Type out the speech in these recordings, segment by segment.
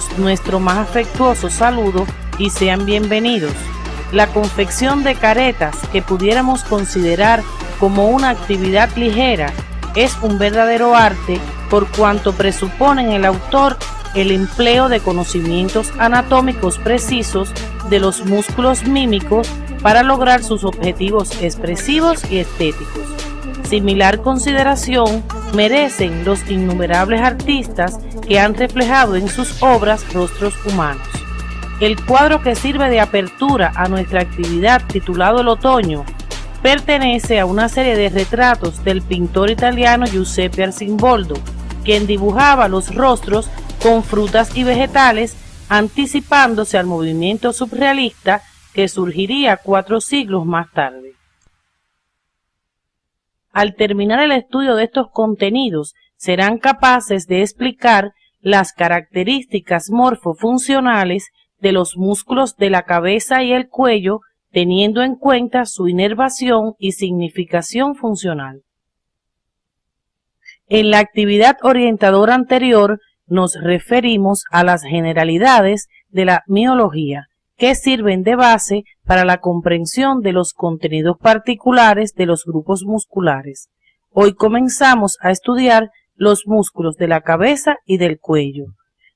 todos nuestro más afectuoso saludo y sean bienvenidos. La confección de caretas, que pudiéramos considerar como una actividad ligera, es un verdadero arte por cuanto presupone en el autor el empleo de conocimientos anatómicos precisos de los músculos mímicos para lograr sus objetivos expresivos y estéticos. Similar consideración merecen los innumerables artistas que han reflejado en sus obras rostros humanos. El cuadro que sirve de apertura a nuestra actividad, titulado El Otoño, pertenece a una serie de retratos del pintor italiano Giuseppe Arcimboldo, quien dibujaba los rostros con frutas y vegetales, anticipándose al movimiento surrealista que surgiría 4 siglos más tarde. Al terminar el estudio de estos contenidos, serán capaces de explicar las características morfofuncionales de los músculos de la cabeza y el cuello, teniendo en cuenta su inervación y significación funcional. En la actividad orientadora anterior nos referimos a las generalidades de la miología, que sirven de base para la comprensión de los contenidos particulares de los grupos musculares. Hoy comenzamos a estudiar los músculos de la cabeza y del cuello.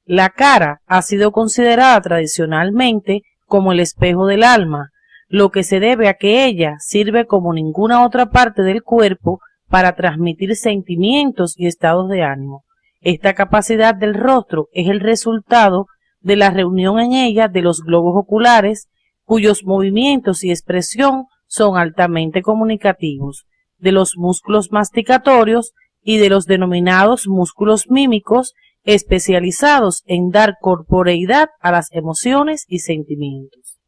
La cara ha sido considerada tradicionalmente como el espejo del alma, lo que se debe a que ella sirve como ninguna otra parte del cuerpo para transmitir sentimientos y estados de ánimo. Esta capacidad del rostro es el resultado de la reunión en ella de los globos oculares, cuyos movimientos y expresión son altamente comunicativos, de los músculos masticatorios y de los denominados músculos mímicos, especializados en dar corporeidad a las emociones y sentimientos.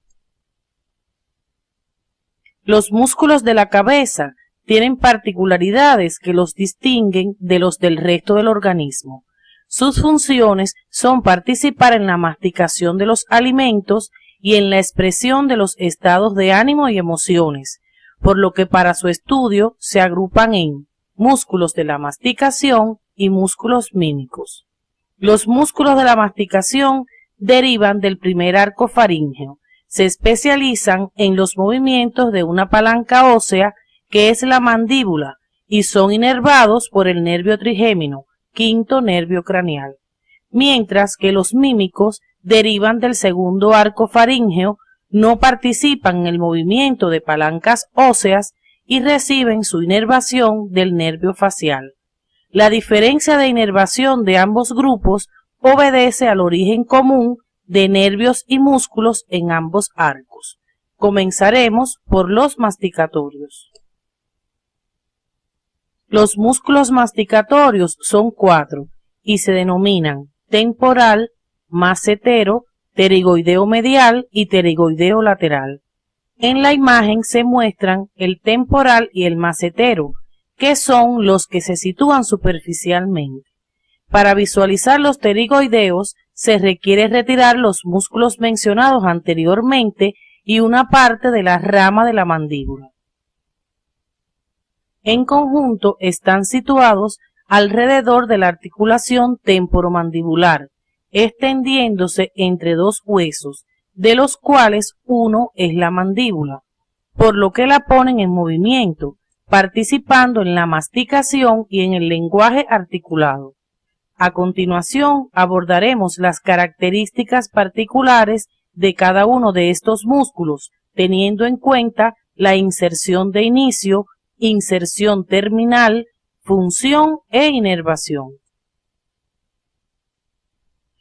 Los músculos de la cabeza tienen particularidades que los distinguen de los del resto del organismo. Sus funciones son participar en la masticación de los alimentos y en la expresión de los estados de ánimo y emociones, por lo que para su estudio se agrupan en músculos de la masticación y músculos mímicos. Los músculos de la masticación derivan del primer arco faríngeo. Se especializan en los movimientos de una palanca ósea que es la mandíbula y son inervados por el nervio trigémino, quinto nervio craneal, mientras que los mímicos derivan del segundo arco faríngeo, no participan en el movimiento de palancas óseas y reciben su inervación del nervio facial. La diferencia de inervación de ambos grupos obedece al origen común de nervios y músculos en ambos arcos. Comenzaremos por los masticatorios. Los músculos masticatorios son 4 y se denominan temporal, macetero, pterigoideo medial y pterigoideo lateral. En la imagen se muestran el temporal y el macetero, que son los que se sitúan superficialmente. Para visualizar los pterigoideos se requiere retirar los músculos mencionados anteriormente y una parte de la rama de la mandíbula. En conjunto están situados alrededor de la articulación temporomandibular, extendiéndose entre 2 huesos, de los cuales uno es la mandíbula, por lo que la ponen en movimiento, participando en la masticación y en el lenguaje articulado. A continuación abordaremos las características particulares de cada uno de estos músculos, teniendo en cuenta la inserción de inicio, inserción terminal, función e inervación.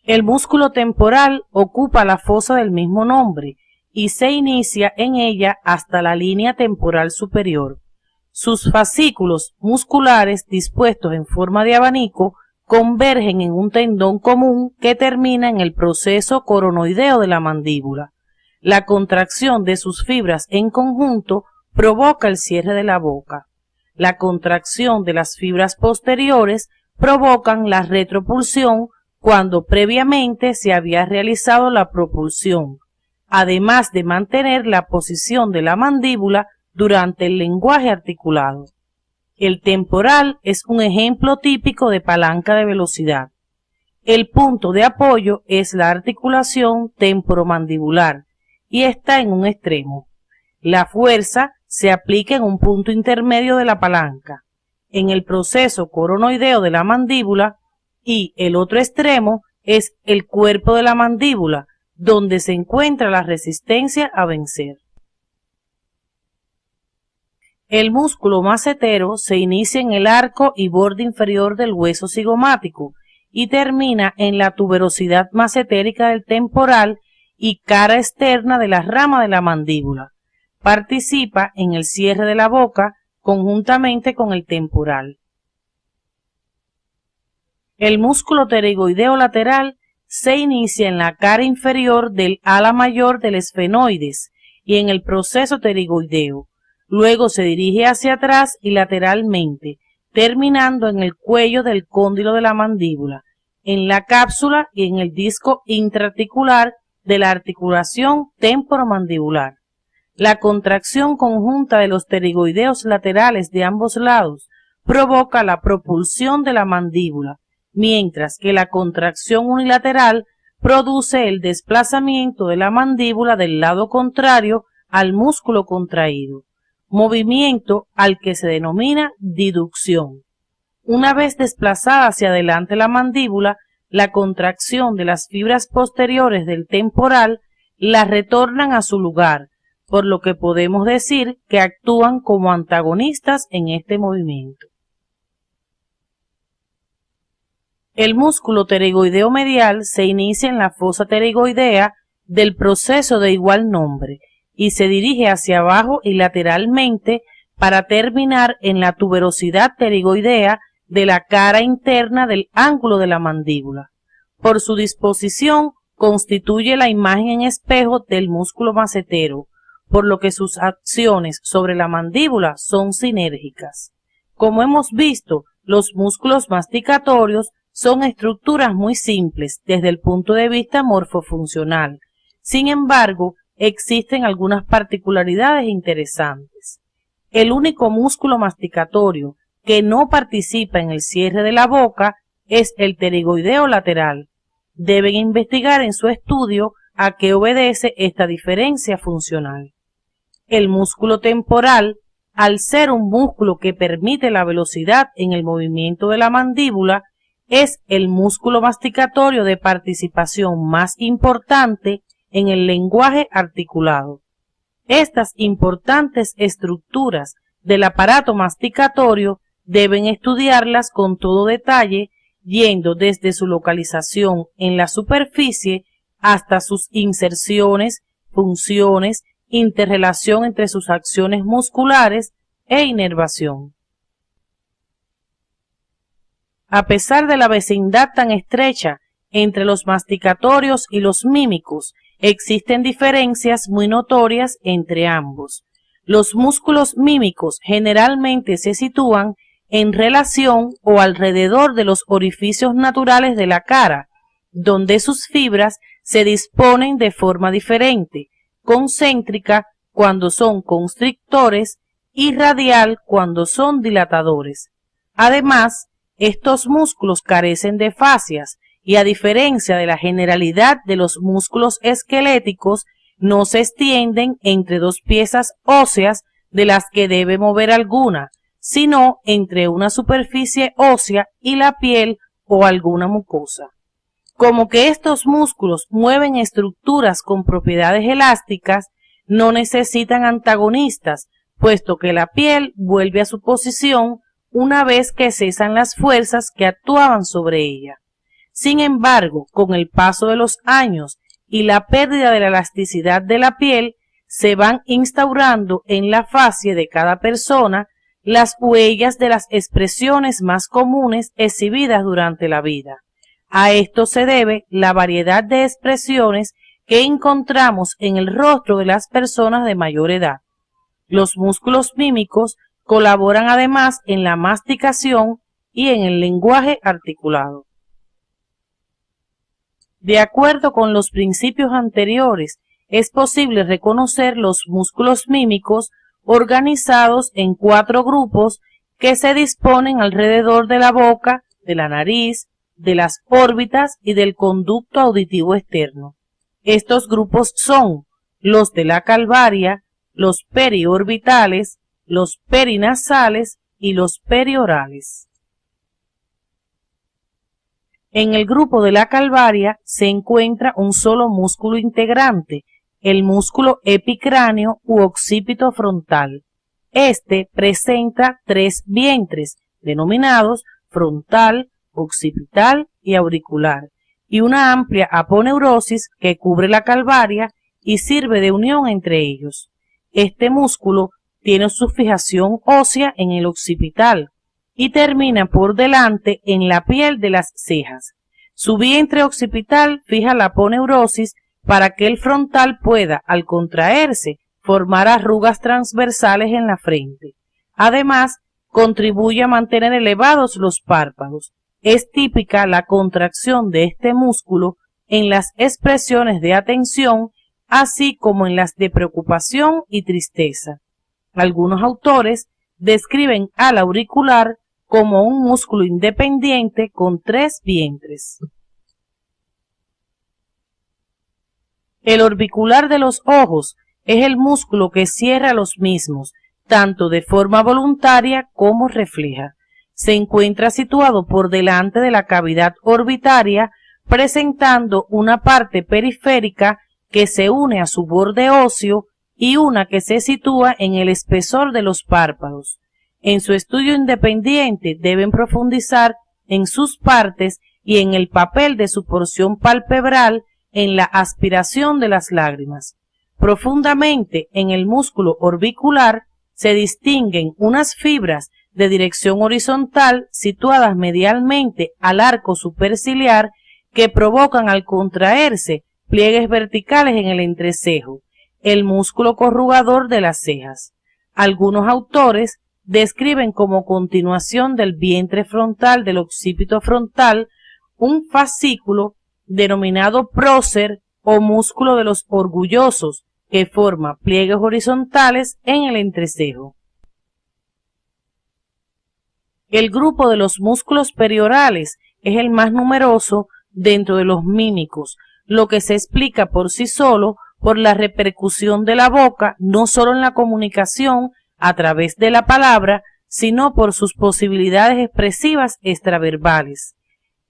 El músculo temporal ocupa la fosa del mismo nombre y se inicia en ella hasta la línea temporal superior. Sus fascículos musculares dispuestos en forma de abanico convergen en un tendón común que termina en el proceso coronoideo de la mandíbula. La contracción de sus fibras en conjunto provoca el cierre de la boca. La contracción de las fibras posteriores provocan la retropulsión cuando previamente se había realizado la propulsión, además de mantener la posición de la mandíbula durante el lenguaje articulado. El temporal es un ejemplo típico de palanca de velocidad. El punto de apoyo es la articulación temporomandibular y está en un extremo. La fuerza se aplica en un punto intermedio de la palanca, en el proceso coronoideo de la mandíbula, y el otro extremo es el cuerpo de la mandíbula, donde se encuentra la resistencia a vencer. El músculo macetero se inicia en el arco y borde inferior del hueso cigomático y termina en la tuberosidad macetérica del temporal y cara externa de la rama de la mandíbula. Participa en el cierre de la boca conjuntamente con el temporal. El músculo pterigoideo lateral se inicia en la cara inferior del ala mayor del esfenoides y en el proceso pterigoideo. Luego se dirige hacia atrás y lateralmente, terminando en el cuello del cóndilo de la mandíbula, en la cápsula y en el disco intraarticular de la articulación temporomandibular. La contracción conjunta de los pterigoideos laterales de ambos lados provoca la propulsión de la mandíbula, mientras que la contracción unilateral produce el desplazamiento de la mandíbula del lado contrario al músculo contraído, movimiento al que se denomina diducción. Una vez desplazada hacia adelante la mandíbula, la contracción de las fibras posteriores del temporal la retornan a su lugar, por lo que podemos decir que actúan como antagonistas en este movimiento. El músculo pterigoideo medial se inicia en la fosa pterigoidea del proceso de igual nombre y se dirige hacia abajo y lateralmente para terminar en la tuberosidad pterigoidea de la cara interna del ángulo de la mandíbula. Por su disposición, constituye la imagen en espejo del músculo macetero, por lo que sus acciones sobre la mandíbula son sinérgicas. Como hemos visto, los músculos masticatorios son estructuras muy simples desde el punto de vista morfofuncional. Sin embargo, existen algunas particularidades interesantes. El único músculo masticatorio que no participa en el cierre de la boca es el pterigoideo lateral. Deben investigar en su estudio a qué obedece esta diferencia funcional. El músculo temporal, al ser un músculo que permite la velocidad en el movimiento de la mandíbula, es el músculo masticatorio de participación más importante en el lenguaje articulado. Estas importantes estructuras del aparato masticatorio deben estudiarlas con todo detalle, yendo desde su localización en la superficie hasta sus inserciones, funciones, interrelación entre sus acciones musculares e inervación. A pesar de la vecindad tan estrecha entre los masticatorios y los mímicos, existen diferencias muy notorias entre ambos. Los músculos mímicos generalmente se sitúan en relación o alrededor de los orificios naturales de la cara, donde sus fibras se disponen de forma diferente, concéntrica cuando son constrictores y radial cuando son dilatadores. Además, estos músculos carecen de fascias y, a diferencia de la generalidad de los músculos esqueléticos, no se extienden entre dos piezas óseas de las que debe mover alguna, sino entre una superficie ósea y la piel o alguna mucosa. Como que estos músculos mueven estructuras con propiedades elásticas, no necesitan antagonistas, puesto que la piel vuelve a su posición una vez que cesan las fuerzas que actuaban sobre ella. Sin embargo, con el paso de los años y la pérdida de la elasticidad de la piel, se van instaurando en la fascia de cada persona las huellas de las expresiones más comunes exhibidas durante la vida. A esto se debe la variedad de expresiones que encontramos en el rostro de las personas de mayor edad. Los músculos mímicos colaboran además en la masticación y en el lenguaje articulado. De acuerdo con los principios anteriores, es posible reconocer los músculos mímicos organizados en 4 grupos que se disponen alrededor de la boca, de la nariz, de las órbitas y del conducto auditivo externo. Estos grupos son los de la calvaria, los periorbitales, los perinasales y los periorales. En el grupo de la calvaria se encuentra un solo músculo integrante, el músculo epicráneo u occipito frontal. Este presenta 3 vientres, denominados frontal, occipital y auricular, y una amplia aponeurosis que cubre la calvaria y sirve de unión entre ellos. Este músculo tiene su fijación ósea en el occipital y termina por delante en la piel de las cejas. Su vientre occipital fija la aponeurosis para que el frontal pueda, al contraerse, formar arrugas transversales en la frente. Además, contribuye a mantener elevados los párpados. Es típica la contracción de este músculo en las expresiones de atención, así como en las de preocupación y tristeza. Algunos autores describen al auricular como un músculo independiente con 3 vientres. El orbicular de los ojos es el músculo que cierra los mismos, tanto de forma voluntaria como refleja. Se encuentra situado por delante de la cavidad orbitaria, presentando una parte periférica que se une a su borde óseo y una que se sitúa en el espesor de los párpados. En su estudio independiente deben profundizar en sus partes y en el papel de su porción palpebral en la aspiración de las lágrimas. Profundamente en el músculo orbicular se distinguen unas fibras de dirección horizontal situadas medialmente al arco superciliar que provocan al contraerse pliegues verticales en el entrecejo, el músculo corrugador de las cejas. Algunos autores describen como continuación del vientre frontal del occipito frontal un fascículo denominado prócer o músculo de los orgullosos que forma pliegues horizontales en el entrecejo. El grupo de los músculos periorales es el más numeroso dentro de los mímicos, lo que se explica por sí solo por la repercusión de la boca no solo en la comunicación a través de la palabra, sino por sus posibilidades expresivas extraverbales.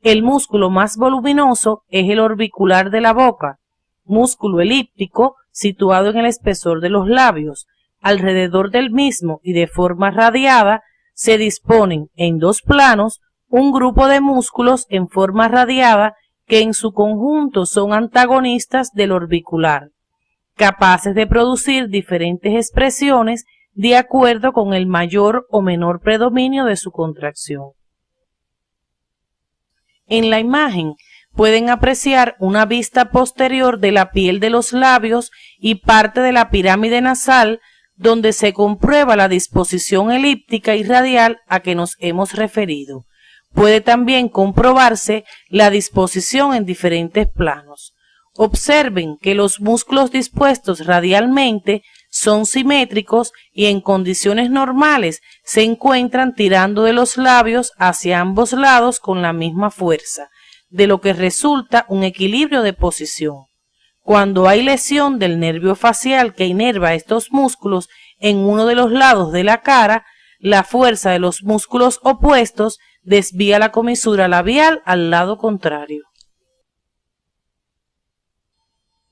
El músculo más voluminoso es el orbicular de la boca, músculo elíptico situado en el espesor de los labios. Alrededor del mismo y de forma radiada se disponen en 2 planos un grupo de músculos en forma radiada que en su conjunto son antagonistas del orbicular, capaces de producir diferentes expresiones de acuerdo con el mayor o menor predominio de su contracción. En la imagen pueden apreciar una vista posterior de la piel de los labios y parte de la pirámide nasal, donde se comprueba la disposición elíptica y radial a que nos hemos referido. Puede también comprobarse la disposición en diferentes planos. Observen que los músculos dispuestos radialmente son simétricos y en condiciones normales se encuentran tirando de los labios hacia ambos lados con la misma fuerza, de lo que resulta un equilibrio de posición. Cuando hay lesión del nervio facial que inerva estos músculos en uno de los lados de la cara, la fuerza de los músculos opuestos desvía la comisura labial al lado contrario.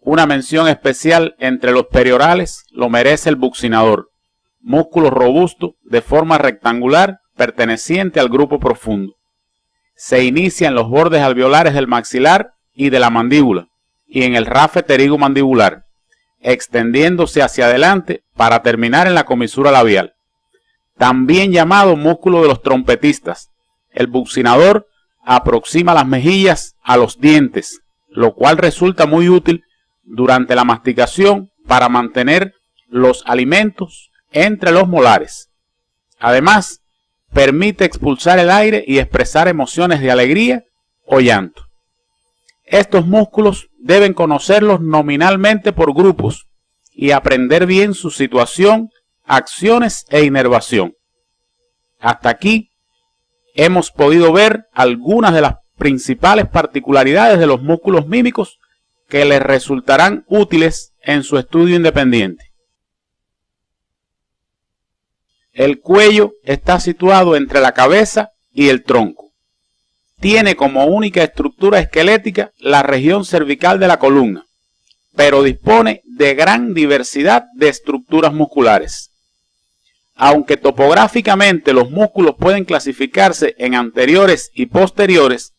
Una mención especial entre los periorales lo merece el buccinador, músculo robusto de forma rectangular perteneciente al grupo profundo. Se inicia en los bordes alveolares del maxilar y de la mandíbula y en el rafe pterigomandibular, extendiéndose hacia adelante para terminar en la comisura labial. También llamado músculo de los trompetistas, el buccinador aproxima las mejillas a los dientes, lo cual resulta muy útil durante la masticación para mantener los alimentos entre los molares. Además, permite expulsar el aire y expresar emociones de alegría o llanto. Estos músculos deben conocerlos nominalmente por grupos y aprender bien su situación, acciones e inervación. Hasta aquí hemos podido ver algunas de las principales particularidades de los músculos mímicos que les resultarán útiles en su estudio independiente. El cuello está situado entre la cabeza y el tronco. Tiene como única estructura esquelética la región cervical de la columna, pero dispone de gran diversidad de estructuras musculares. Aunque topográficamente los músculos pueden clasificarse en anteriores y posteriores,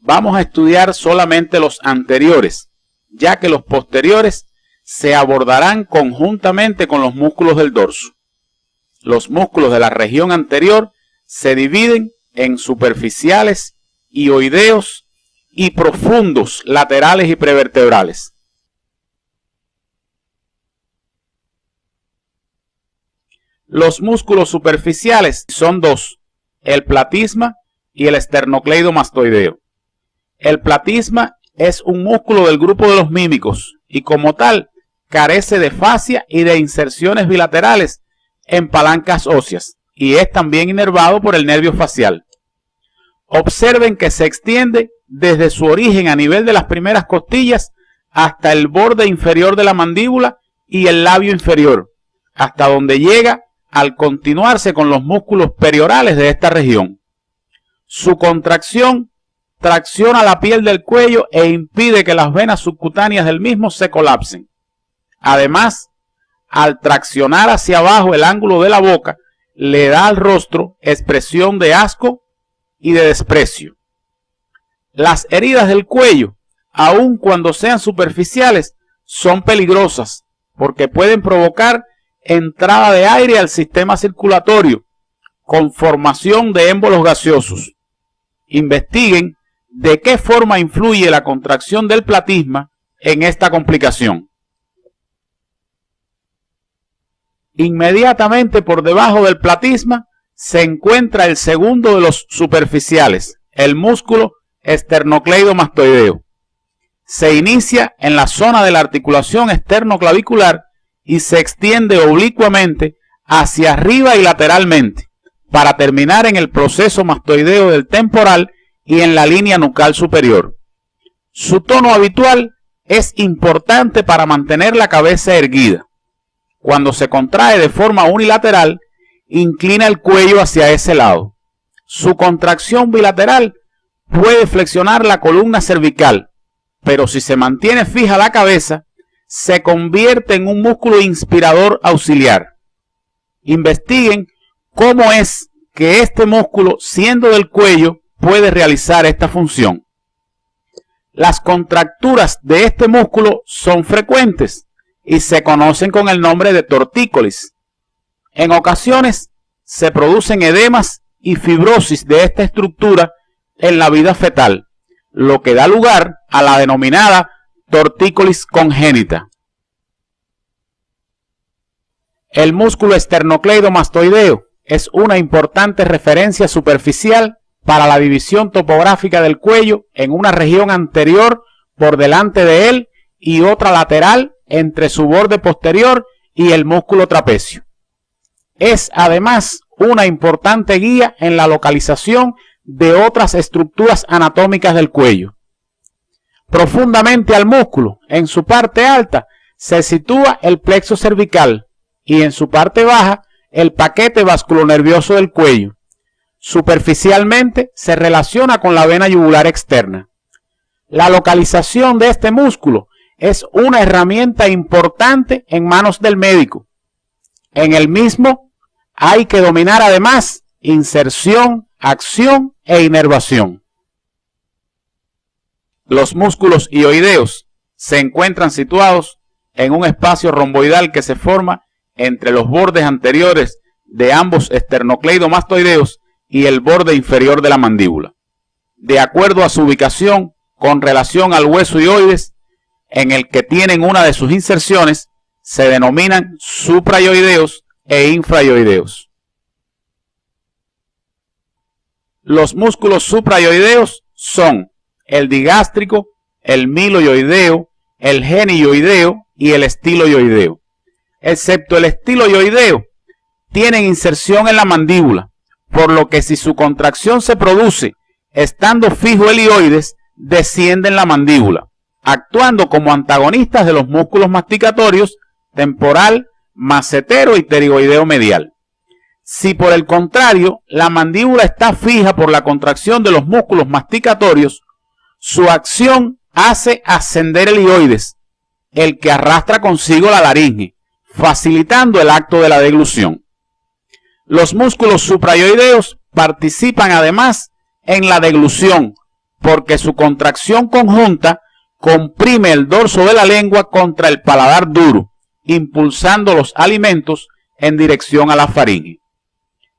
vamos a estudiar solamente los anteriores, ya que los posteriores se abordarán conjuntamente con los músculos del dorso. Los músculos de la región anterior se dividen en superficiales, hioideos y profundos laterales y prevertebrales. Los músculos superficiales son dos, el platisma y el esternocleidomastoideo. El platisma es un músculo del grupo de los mímicos y como tal carece de fascia y de inserciones bilaterales en palancas óseas y es también inervado por el nervio facial. Observen que se extiende desde su origen a nivel de las primeras costillas hasta el borde inferior de la mandíbula y el labio inferior, hasta donde llega al continuarse con los músculos periorales de esta región. Su contracción tracciona la piel del cuello e impide que las venas subcutáneas del mismo se colapsen. Además, al traccionar hacia abajo el ángulo de la boca, le da al rostro expresión de asco y de desprecio. Las heridas del cuello, aun cuando sean superficiales, son peligrosas porque pueden provocar entrada de aire al sistema circulatorio con formación de émbolos gaseosos. Investiguen de qué forma influye la contracción del platisma en esta complicación. Inmediatamente por debajo del platisma se encuentra el segundo de los superficiales, el músculo esternocleidomastoideo. Se inicia en la zona de la articulación esternoclavicular y se extiende oblicuamente hacia arriba y lateralmente, para terminar en el proceso mastoideo del temporal y en la línea nucal superior. Su tono habitual es importante para mantener la cabeza erguida. Cuando se contrae de forma unilateral, inclina el cuello hacia ese lado. Su contracción bilateral puede flexionar la columna cervical, pero si se mantiene fija la cabeza, se convierte en un músculo inspirador auxiliar. Investiguen cómo es que este músculo, siendo del cuello, puede realizar esta función. Las contracturas de este músculo son frecuentes y se conocen con el nombre de tortícolis. En ocasiones se producen edemas y fibrosis de esta estructura en la vida fetal, lo que da lugar a la denominada tortícolis congénita. El músculo esternocleidomastoideo es una importante referencia superficial para la división topográfica del cuello en una región anterior por delante de él y otra lateral entre su borde posterior y el músculo trapecio. Es además una importante guía en la localización de otras estructuras anatómicas del cuello. Profundamente al músculo, en su parte alta, se sitúa el plexo cervical y en su parte baja el paquete vasculonervioso del cuello. Superficialmente se relaciona con la vena yugular externa. La localización de este músculo es una herramienta importante en manos del médico. En el mismo hay que dominar además inserción, acción e inervación. Los músculos hioideos se encuentran situados en un espacio romboidal que se forma entre los bordes anteriores de ambos esternocleidomastoideos y el borde inferior de la mandíbula, de acuerdo a su ubicación con relación al hueso hioides en el que tienen una de sus inserciones, se denominan suprahioideos e infrahioideos. Los músculos suprahioideos son el digástrico, el milohioideo, el genihioideo y el estilohioideo. Excepto el estilohioideo, tienen inserción en la mandíbula, por lo que si su contracción se produce estando fijo el hioides, desciende en la mandíbula, actuando como antagonistas de los músculos masticatorios temporal, macetero y pterigoideo medial. Si por el contrario la mandíbula está fija por la contracción de los músculos masticatorios, su acción hace ascender el hioides, el que arrastra consigo la laringe, facilitando el acto de la deglución. Los músculos suprayoideos participan además en la deglución, porque su contracción conjunta comprime el dorso de la lengua contra el paladar duro, impulsando los alimentos en dirección a la faringe.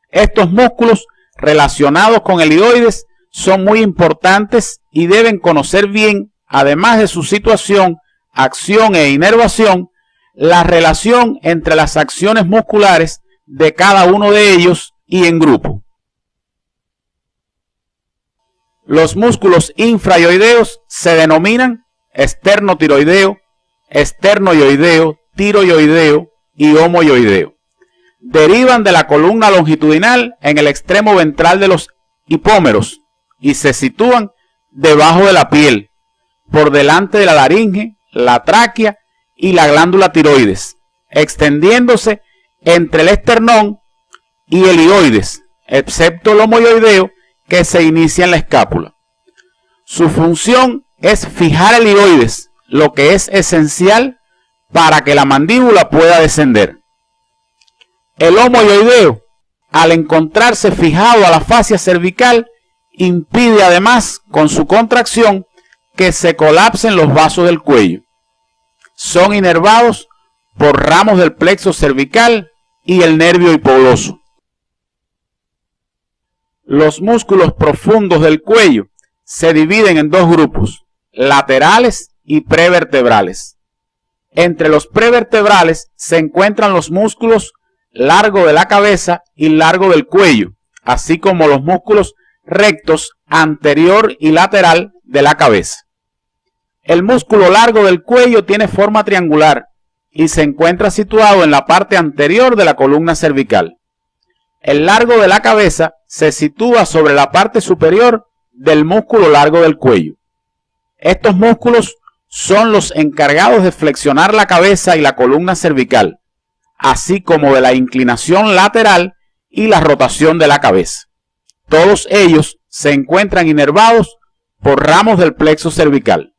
Estos músculos relacionados con el hioides son muy importantes y deben conocer bien, además de su situación, acción e inervación, la relación entre las acciones musculares de cada uno de ellos y en grupo. Los músculos infrayoideos se denominan esternotiroideo, esternoyoideo, tiroyoideo y homoyoideo. Derivan de la columna longitudinal en el extremo ventral de los hipómeros y se sitúan debajo de la piel, por delante de la laringe, la tráquea y la glándula tiroides, extendiéndose entre el esternón y el hioides, excepto el homoyoideo que se inicia en la escápula. Su función es fijar el hioides, lo que es esencial para que la mandíbula pueda descender. El homoyoideo, al encontrarse fijado a la fascia cervical, impide además, con su contracción, que se colapsen los vasos del cuello. Son inervados por ramos del plexo cervical y el nervio hipogloso. Los músculos profundos del cuello se dividen en dos grupos, laterales y prevertebrales. Entre los prevertebrales se encuentran los músculos largo de la cabeza y largo del cuello, así como los músculos rectos anterior y lateral de la cabeza. El músculo largo del cuello tiene forma triangular y se encuentra situado en la parte anterior de la columna cervical. El largo de la cabeza se sitúa sobre la parte superior del músculo largo del cuello. Estos músculos son los encargados de flexionar la cabeza y la columna cervical, así como de la inclinación lateral y la rotación de la cabeza. Todos ellos se encuentran inervados por ramos del plexo cervical.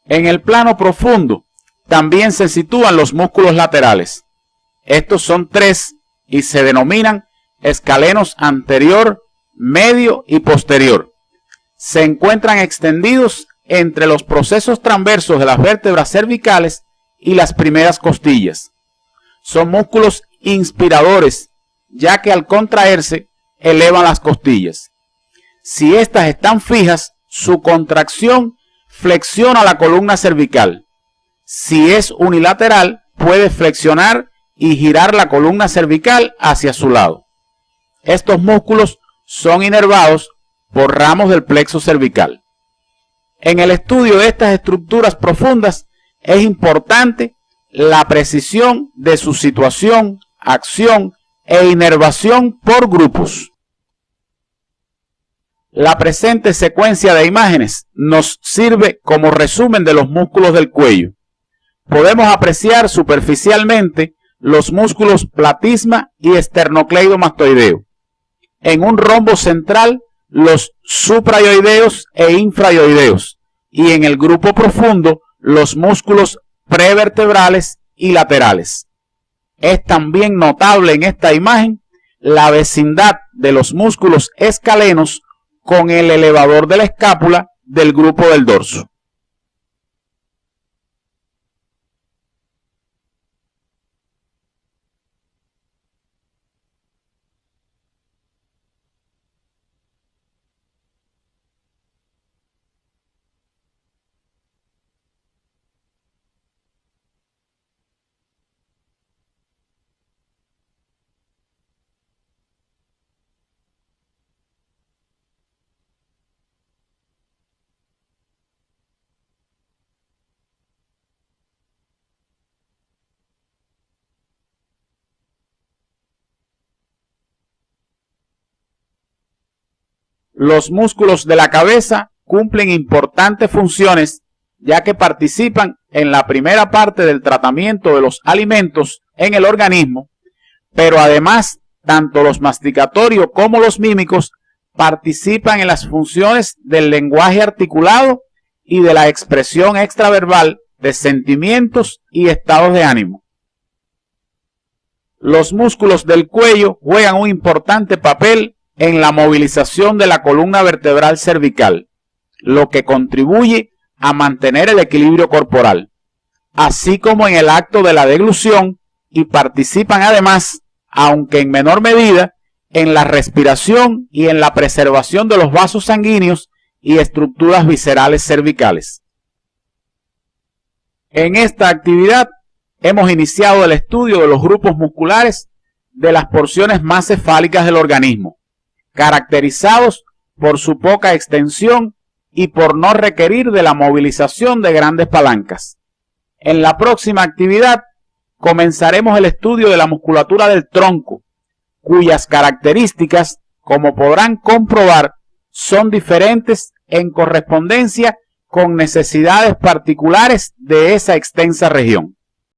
En el plano profundo también se sitúan los músculos laterales. Estos son tres y se denominan escalenos anterior, medio y posterior. Se encuentran extendidos entre los procesos transversos de las vértebras cervicales y las primeras costillas. Son músculos inspiradores, ya que al contraerse elevan las costillas. Si éstas están fijas, su contracción flexiona la columna cervical. Si es unilateral, puede flexionar y girar la columna cervical hacia su lado. Estos músculos son inervados por ramos del plexo cervical. En el estudio de estas estructuras profundas es importante la precisión de su situación, acción e inervación por grupos. La presente secuencia de imágenes nos sirve como resumen de los músculos del cuello. Podemos apreciar superficialmente los músculos platisma y esternocleidomastoideo. En un rombo central, los suprayoideos e infrayoideos, y en el grupo profundo, los músculos prevertebrales y laterales. Es también notable en esta imagen la vecindad de los músculos escalenos con el elevador de la escápula del grupo del dorso. Los músculos de la cabeza cumplen importantes funciones ya que participan en la primera parte del tratamiento de los alimentos en el organismo, pero además tanto los masticatorios como los mímicos participan en las funciones del lenguaje articulado y de la expresión extraverbal de sentimientos y estados de ánimo. Los músculos del cuello juegan un importante papel en la movilización de la columna vertebral cervical, lo que contribuye a mantener el equilibrio corporal, así como en el acto de la deglución, y participan además, aunque en menor medida, en la respiración y en la preservación de los vasos sanguíneos y estructuras viscerales cervicales. En esta actividad hemos iniciado el estudio de los grupos musculares de las porciones más cefálicas del organismo, caracterizados por su poca extensión y por no requerir de la movilización de grandes palancas. En la próxima actividad comenzaremos el estudio de la musculatura del tronco, cuyas características, como podrán comprobar, son diferentes en correspondencia con necesidades particulares de esa extensa región.